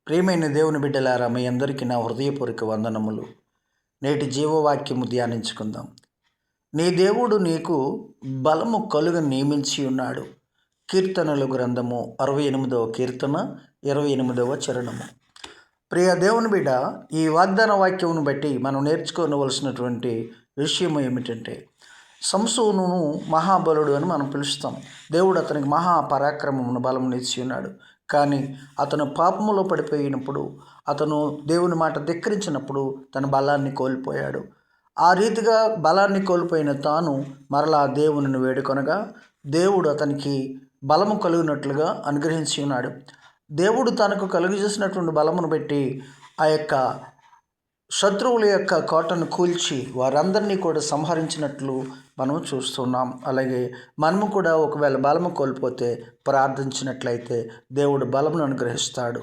ప్రియమైన దేవుని బిడ్డలారా, మీ అందరికీ నా హృదయపూర్వక వందనములు. నేటి జీవవాక్యము ధ్యానించుకుందాం. నీ దేవుడు నీకు బలము కలుగ నియమించి ఉన్నాడు. కీర్తనల గ్రంథము 68వ కీర్తన 28వ చరణము. ప్రియ దేవుని బిడ్డ, ఈ వాగ్దాన వాక్యమును బట్టి మనం నేర్చుకోవలసినటువంటి విషయం ఏమిటంటే, సంసోనును మహాబలుడు అని మనం పిలుస్తాం. దేవుడు అతనికి మహాపరాక్రమమును బలమునిచ్చి ఉన్నాడు. కానీ అతను పాపములో పడిపోయినప్పుడు, అతను దేవుని మాట ధిక్కరించినప్పుడు తన బలాన్ని కోల్పోయాడు. ఆ రీతిగా బలాన్ని కోల్పోయిన తాను మరలా దేవునిని వేడుకొనగా దేవుడు అతనికి బలము కలిగినట్లుగా అనుగ్రహించి ఉన్నాడు. దేవుడు తనకు కలుగజేసినటువంటి బలమును బట్టి ఆ యొక్క శత్రువుల యొక్క కోటను కూల్చి వారందరినీ కూడా సంహరించినట్లు మనం చూస్తున్నాం. అలాగే మనము కూడా ఒకవేళ బలము కోల్పోతే ప్రార్థించినట్లయితే దేవుడు బలమును అనుగ్రహిస్తాడు.